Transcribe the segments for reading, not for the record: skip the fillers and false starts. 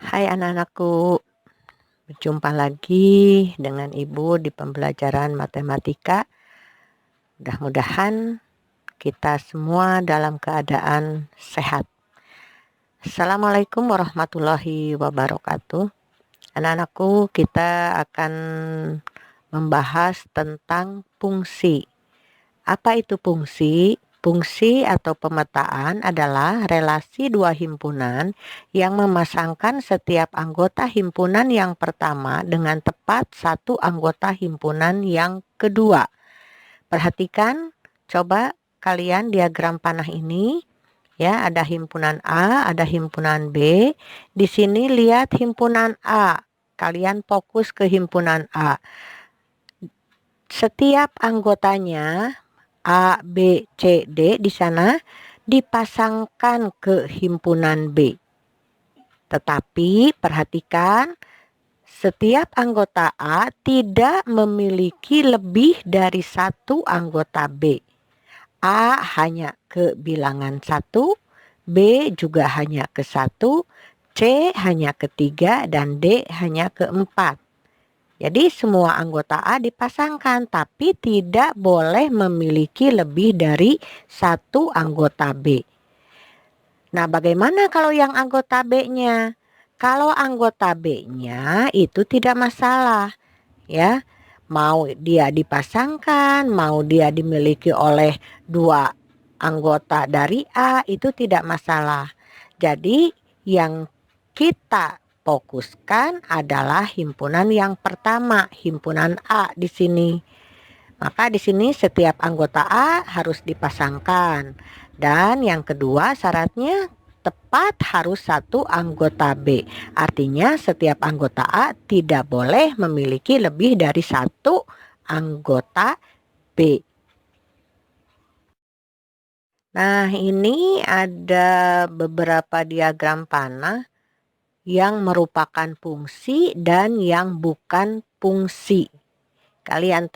Hai anak-anakku, berjumpa lagi dengan Ibu di pembelajaran matematika. Mudah-mudahan kita semua dalam keadaan sehat. Assalamualaikum warahmatullahi wabarakatuh. Anak-anakku, kita akan membahas tentang fungsi. Apa itu fungsi? Fungsi atau pemetaan adalah relasi dua himpunan yang memasangkan setiap anggota himpunan yang pertama dengan tepat satu anggota himpunan yang kedua. Perhatikan, coba kalian diagram panah ini. Ya, ada himpunan A, ada himpunan B. Di sini lihat himpunan A. Kalian fokus ke himpunan A. Setiap anggotanya A, B, C, D di sana dipasangkan ke himpunan B. Tetapi perhatikan, setiap anggota A tidak memiliki lebih dari satu anggota B. A hanya ke bilangan 1, B juga hanya ke 1, C hanya ke 3, dan D hanya ke 4. Jadi semua anggota A dipasangkan, tapi tidak boleh memiliki lebih dari satu anggota B. Nah, bagaimana kalau yang anggota B-nya? Kalau anggota B-nya itu tidak masalah, ya. Mau dia dipasangkan, mau dia dimiliki oleh dua anggota dari A, itu tidak masalah. Jadi yang kita fokuskan adalah himpunan yang pertama, himpunan A di sini. Maka di sini setiap anggota A harus dipasangkan. Dan yang kedua syaratnya tepat harus satu anggota B. Artinya setiap anggota A tidak boleh memiliki lebih dari satu anggota B. Nah, ini ada beberapa diagram panah yang merupakan fungsi dan yang bukan fungsi. Kalian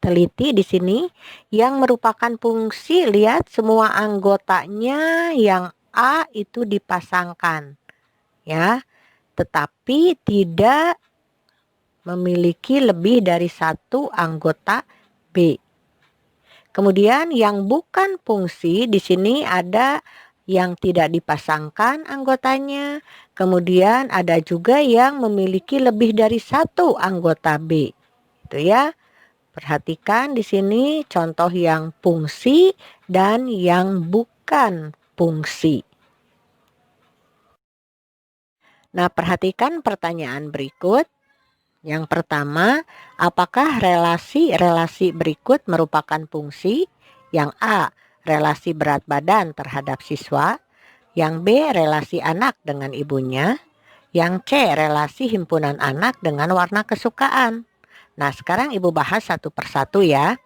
teliti di sini. Yang merupakan fungsi, lihat semua anggotanya yang A itu dipasangkan, ya, tetapi tidak memiliki lebih dari satu anggota B. Kemudian yang bukan fungsi di sini ada yang tidak dipasangkan anggotanya, kemudian ada juga yang memiliki lebih dari satu anggota B. Itu ya. Perhatikan di sini contoh yang fungsi dan yang bukan fungsi. Nah, perhatikan pertanyaan berikut. Yang pertama, apakah relasi-relasi berikut merupakan fungsi? Yang A, relasi berat badan terhadap siswa. Yang B, relasi anak dengan ibunya. Yang C, relasi himpunan anak dengan warna kesukaan. Nah, sekarang Ibu bahas satu persatu ya.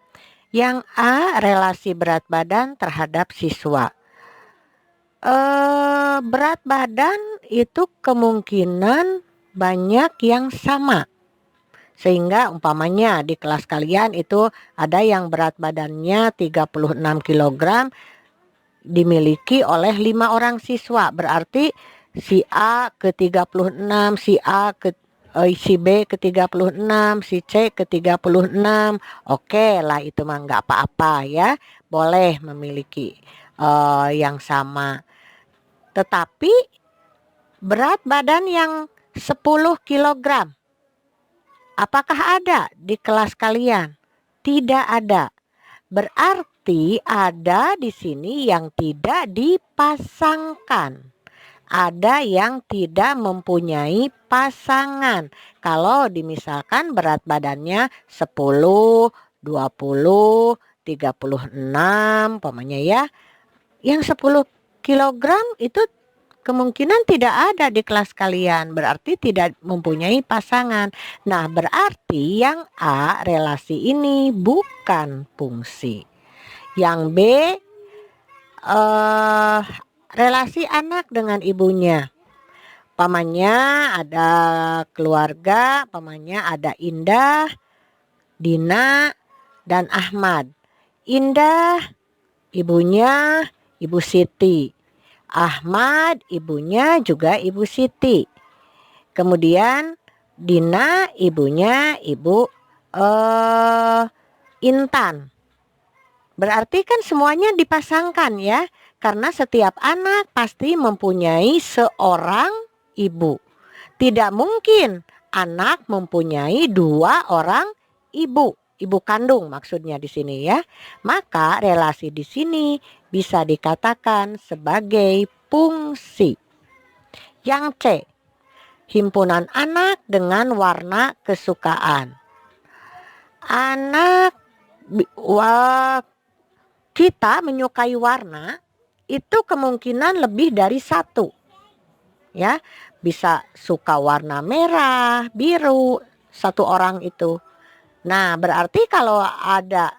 Yang A, relasi berat badan terhadap siswa. Berat badan itu kemungkinan banyak yang sama. Sehingga umpamanya di kelas kalian itu ada yang berat badannya 36 kg dimiliki oleh 5 orang siswa. Berarti si A ke 36, si B ke 36, si C ke 36. Oke lah, itu mah nggak apa-apa ya. Boleh memiliki yang sama. Tetapi berat badan yang 10 kg, apakah ada di kelas kalian? Tidak ada. Berarti ada di sini yang tidak dipasangkan. Ada yang tidak mempunyai pasangan. Kalau dimisalkan berat badannya 10, 20, 36 umpamanya ya. Yang 10 kilogram itu kemungkinan tidak ada di kelas kalian, berarti tidak mempunyai pasangan. Nah, berarti yang A, relasi ini bukan fungsi. Yang B, relasi anak dengan ibunya. Pamannya ada keluarga, pamannya ada Indah, Dina, dan Ahmad. Indah, ibunya Ibu Siti. Ahmad, ibunya juga Ibu Siti. Kemudian Dina ibunya ibu Intan. Berarti kan semuanya dipasangkan ya. Karena setiap anak pasti mempunyai seorang ibu. Tidak mungkin anak mempunyai dua orang ibu. Ibu kandung maksudnya di sini ya. Maka relasi di sini bisa dikatakan sebagai fungsi. Yang C, himpunan anak dengan warna kesukaan. Anak kita menyukai warna itu kemungkinan lebih dari satu. Ya, bisa suka warna merah, biru, satu orang itu. Nah, berarti kalau ada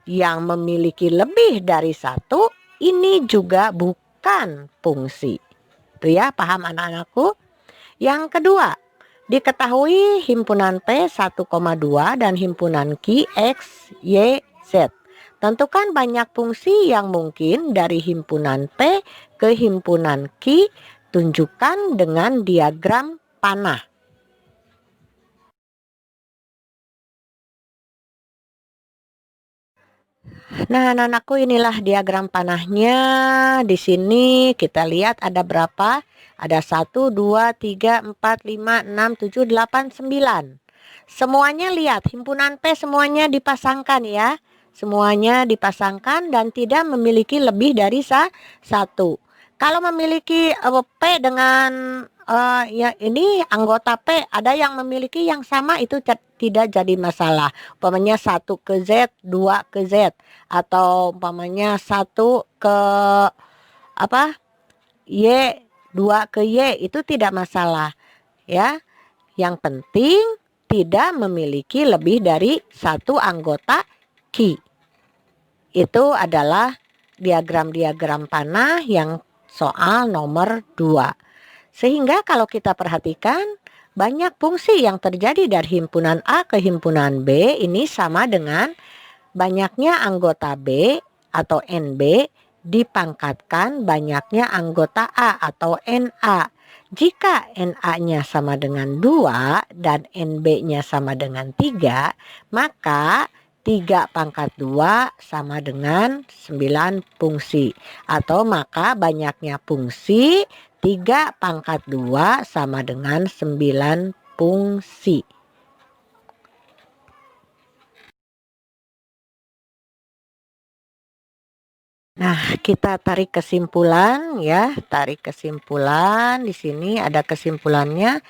yang memiliki lebih dari satu, ini juga bukan fungsi. Itu ya, paham anak-anakku? Yang kedua, diketahui himpunan P 1,2 dan himpunan Q X, Y, Z. Tentukan banyak fungsi yang mungkin dari himpunan P ke himpunan Q. Tunjukkan dengan diagram panah. Nah, anak-anakku, inilah diagram panahnya. Di sini kita lihat ada berapa? Ada 1, 2, 3, 4, 5, 6, 7, 8, 9. Semuanya lihat, himpunan P semuanya dipasangkan ya. Semuanya dipasangkan dan tidak memiliki lebih dari satu. Kalau memiliki P dengan ya ini anggota P ada yang memiliki yang sama, itu tidak jadi masalah. Umpamanya 1 ke Z, 2 ke Z, atau umpamanya 1 ke Y, 2 ke Y, itu tidak masalah ya. Yang penting tidak memiliki lebih dari satu anggota Q. Itu adalah diagram-diagram panah yang soal nomor 2. Sehingga kalau kita perhatikan, banyak fungsi yang terjadi dari himpunan A ke himpunan B ini sama dengan banyaknya anggota B atau NB dipangkatkan banyaknya anggota A atau NA. Jika NA-nya sama dengan 2 dan NB-nya sama dengan 3, maka 3 pangkat 2 sama dengan 9 fungsi. Atau maka banyaknya fungsi 3 pangkat 2 sama dengan 9 fungsi. Nah, kita tarik kesimpulan ya, tarik kesimpulan. Di sini ada kesimpulannya,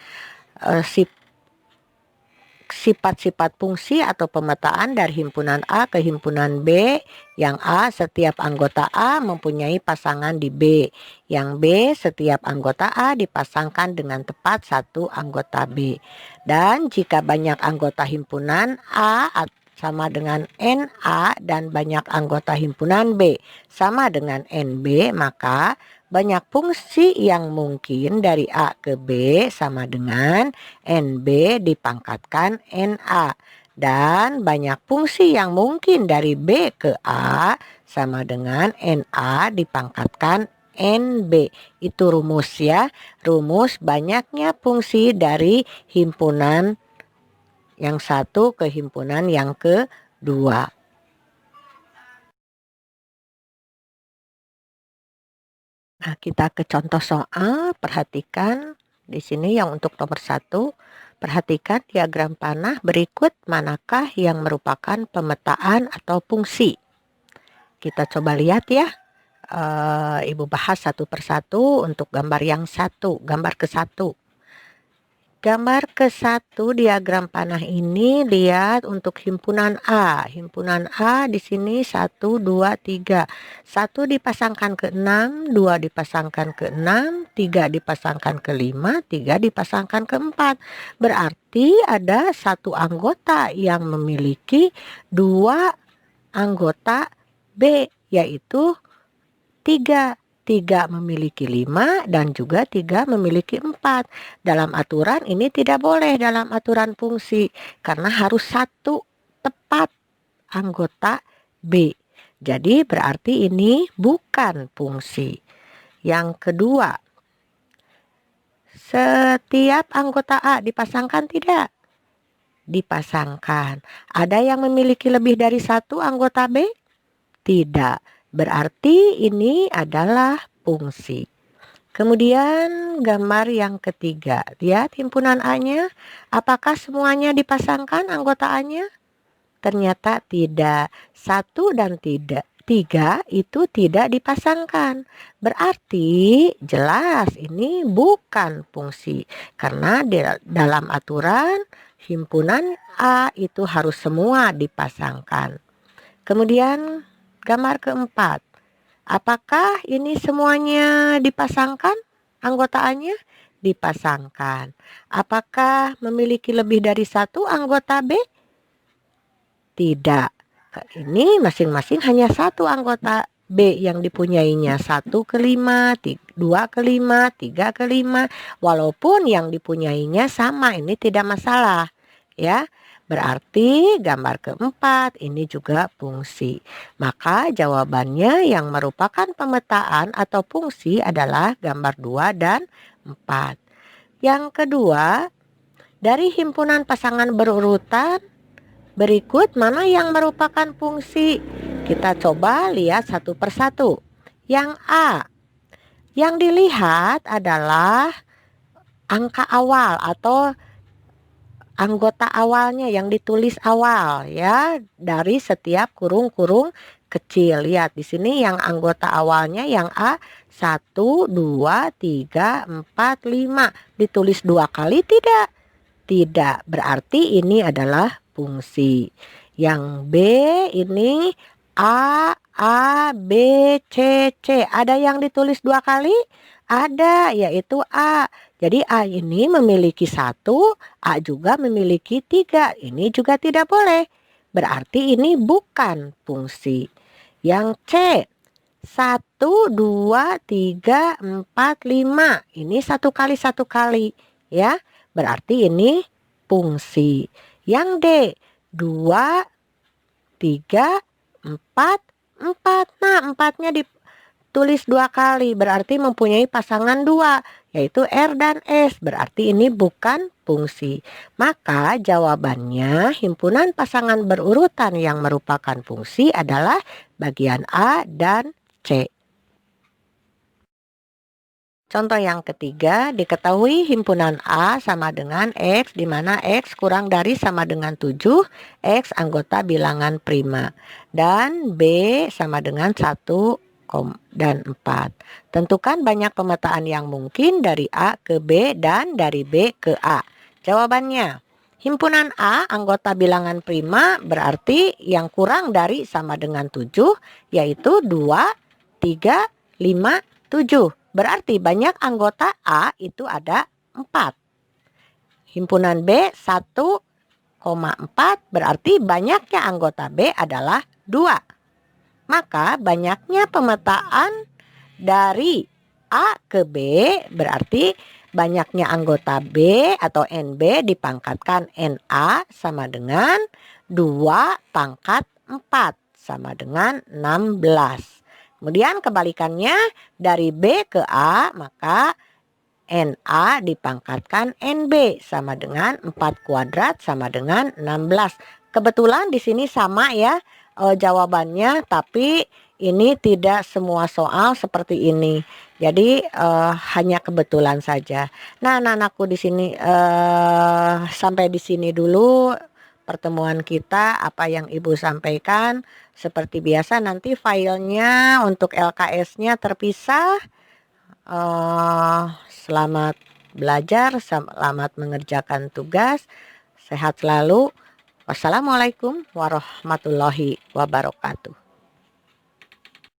sifat-sifat fungsi atau pemetaan dari himpunan A ke himpunan B. Yang A, setiap anggota A mempunyai pasangan di B. Yang B, setiap anggota A dipasangkan dengan tepat satu anggota B. Dan jika banyak anggota himpunan A sama dengan NA dan banyak anggota himpunan B sama dengan NB, maka banyak fungsi yang mungkin dari A ke B sama dengan NB dipangkatkan NA. Dan banyak fungsi yang mungkin dari B ke A sama dengan NA dipangkatkan NB. Itu rumus ya. Rumus banyaknya fungsi dari himpunan yang satu ke himpunan yang kedua. Nah, kita ke contoh soal. Perhatikan di sini yang untuk nomor 1. Perhatikan diagram panah berikut manakah yang merupakan pemetaan atau fungsi. Kita coba lihat ya. Ibu bahas satu persatu untuk gambar yang satu, gambar ke-1. Gambar ke-1 diagram panah ini, lihat untuk himpunan A. Himpunan A di sini 1, 2, 3. 1 dipasangkan ke 6, 2 dipasangkan ke 6, 3 dipasangkan ke 5, 3 dipasangkan ke 4. Berarti ada satu anggota yang memiliki 2 anggota B, yaitu 3. 3 memiliki 5 dan juga 3 memiliki 4. Dalam aturan ini tidak boleh dalam aturan fungsi karena harus satu tepat anggota B. Jadi berarti ini bukan fungsi. Yang kedua, Setiap anggota A dipasangkan tidak? Dipasangkan. Ada yang memiliki lebih dari satu anggota B? Tidak. Berarti ini adalah fungsi. Kemudian gambar yang ketiga. Lihat himpunan A-nya. Apakah semuanya dipasangkan anggota A-nya? Ternyata tidak. 1 dan 3 itu tidak dipasangkan. Berarti jelas ini bukan fungsi. Karena dalam aturan himpunan A itu harus semua dipasangkan. Kemudian gambar keempat. Apakah ini semuanya dipasangkan anggotaannya? Dipasangkan. Apakah memiliki lebih dari satu anggota B? Tidak. Ini masing-masing hanya satu anggota B yang dipunyainya. 1/5, 2/5, 3/5. Walaupun yang dipunyainya sama, ini tidak masalah. Ya. Berarti gambar keempat ini juga fungsi. Maka jawabannya yang merupakan pemetaan atau fungsi adalah gambar 2 dan 4. Yang kedua, dari himpunan pasangan berurutan berikut mana yang merupakan fungsi? Kita coba lihat satu persatu. Yang A, yang dilihat adalah angka awal atau anggota awalnya yang ditulis awal ya dari setiap kurung-kurung kecil. Lihat di sini yang anggota awalnya yang A 1, 2, 3, 4, 5. Ditulis 2 kali tidak? Tidak. Berarti ini adalah fungsi. Yang B ini A, B, C, C. Ada yang ditulis 2 kali? Ada, yaitu A. Jadi A ini memiliki 1, A juga memiliki 3. Ini juga tidak boleh. Berarti ini bukan fungsi. Yang C, 1, 2, 3, 4, 5. Ini 1 kali 1 kali. Ya, berarti ini fungsi. Yang D, 2, 3, 4, 4. Nah, 4-nya ditulis 2 kali. Berarti mempunyai pasangan 2. Yaitu R dan S. Berarti ini bukan fungsi. Maka jawabannya himpunan pasangan berurutan yang merupakan fungsi adalah bagian A dan C. Contoh yang ketiga, diketahui himpunan A sama dengan X, di mana X kurang dari sama dengan 7, X anggota bilangan prima. Dan B sama dengan 1 dan 4. Tentukan banyak pemetaan yang mungkin dari A ke B dan dari B ke A. Jawabannya, himpunan A anggota bilangan prima berarti yang kurang dari sama dengan 7, yaitu 2, 3, 5, 7. Berarti banyak anggota A itu ada 4. Himpunan B 1,4 berarti banyaknya anggota B adalah 2. Maka banyaknya pemetaan dari A ke B berarti banyaknya anggota B atau NB dipangkatkan NA sama dengan 2 pangkat 4 sama dengan 16. Kemudian kebalikannya dari B ke A maka NA dipangkatkan NB sama dengan 4 kuadrat sama dengan 16. Kebetulan di sini sama ya jawabannya, tapi ini tidak semua soal seperti ini. Jadi hanya kebetulan saja. Nah, anak-anakku di sini sampai di sini dulu pertemuan kita. Apa yang Ibu sampaikan seperti biasa nanti filenya untuk LKS-nya terpisah. Selamat belajar, selamat mengerjakan tugas. Sehat selalu. Wassalamualaikum warahmatullahi wabarakatuh.